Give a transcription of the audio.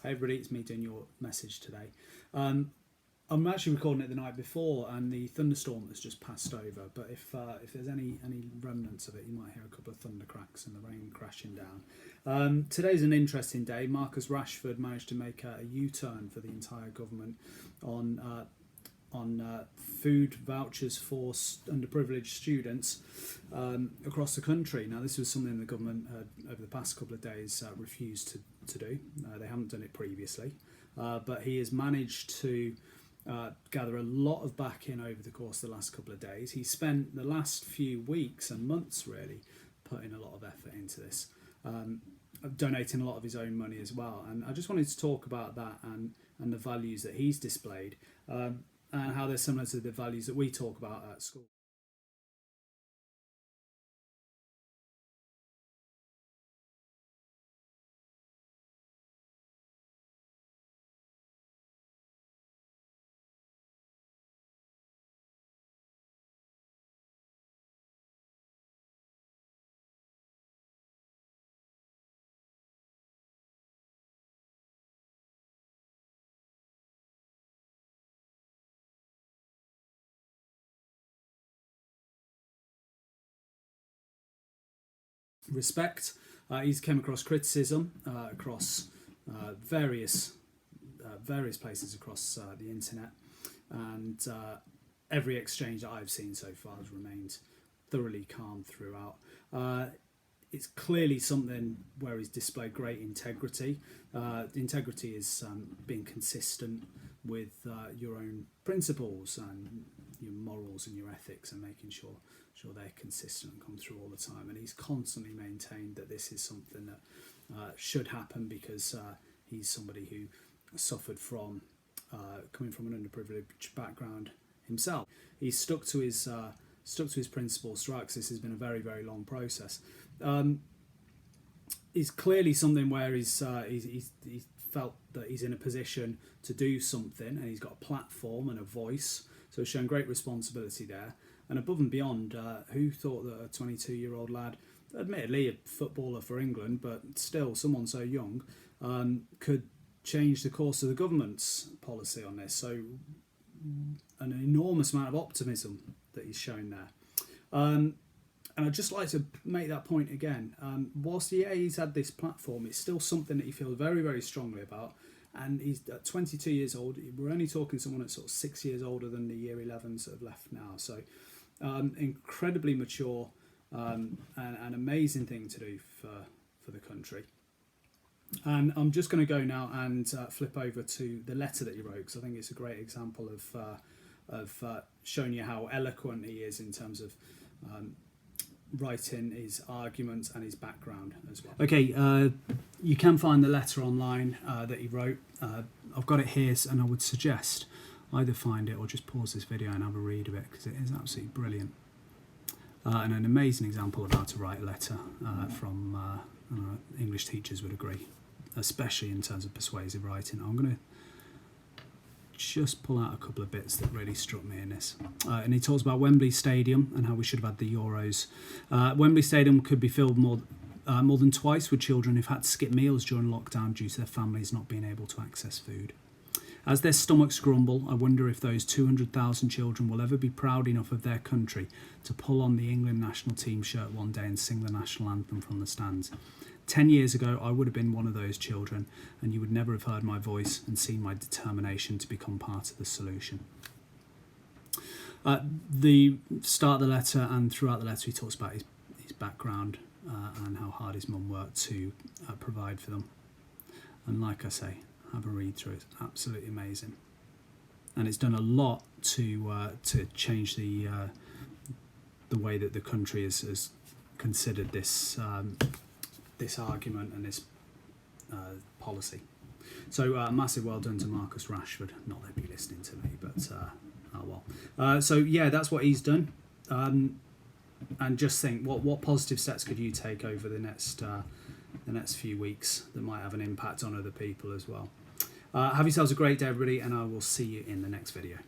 Hey everybody, it's me doing your message today. I'm actually recording it the night before, and the thunderstorm has just passed over. But if there's any remnants of it, you might hear a couple of thunder cracks and the rain crashing down. Today's an interesting day. Marcus Rashford managed to make a U-turn for the entire government on food vouchers for underprivileged students across the country. Now, this was something the government over the past couple of days refused to do. They haven't done it previously, but he has managed to gather a lot of backing over the course of the last couple of days. He spent the last few weeks and months really putting a lot of effort into this, donating a lot of his own money as well. And I just wanted to talk about that and the values that he's displayed, and how they're similar to the values that we talk about at school. Respect. He's came across criticism across various places across the internet, and every exchange that I've seen so far has remained thoroughly calm throughout. It's clearly something where he's displayed great integrity. Integrity is being consistent with your own principles and your morals and your ethics, and making sure they're consistent and come through all the time. And he's constantly maintained that this is something that should happen, because he's somebody who suffered from coming from an underprivileged background himself. He's stuck to his principles throughout, because this has been a very, very long process. It's clearly something where he's felt that he's in a position to do something, and he's got a platform and a voice, so he's shown great responsibility there. And above and beyond, who thought that a 22-year-old lad, admittedly a footballer for England, but still someone so young, could change the course of the government's policy on this? So an enormous amount of optimism that he's shown there. And I'd just like to make that point again. Whilst he's had this platform, it's still something that he feels very, very strongly about. And he's at 22 years old. We're only talking someone that's sort of 6 years older than the year 11s that have left now. So incredibly mature, and an amazing thing to do for the country. And I'm just going to go now and flip over to the letter that he wrote, because I think it's a great example of showing you how eloquent he is in terms of writing his arguments and his background as well. Okay, you can find the letter online that he wrote. I've got it here, and I would suggest either find it or just pause this video and have a read of it, because it is absolutely brilliant. And an amazing example of how to write a letter from English teachers would agree, especially in terms of persuasive writing. I'm going to just pull out a couple of bits that really struck me in this. And he talks about Wembley Stadium and how we should have had the Euros. Wembley Stadium could be filled more than twice with children who've had to skip meals during lockdown due to their families not being able to access food. As their stomachs grumble, I wonder if those 200,000 children will ever be proud enough of their country to pull on the England national team shirt one day and sing the national anthem from the stands. 10 years ago, I would have been one of those children, and you would never have heard my voice and seen my determination to become part of the solution. The start of the letter and throughout the letter, he talks about his background and how hard his mum worked to provide for them. And like I say, have a read through it. It's absolutely amazing, and it's done a lot to change the way that the country has considered this argument and this policy. So massive well done to Marcus Rashford. Not that he'd be listening to me, but oh well. So yeah, that's what he's done. And just think, what positive steps could you take over the next few weeks that might have an impact on other people as well. Have yourselves a great day, everybody, and I will see you in the next video.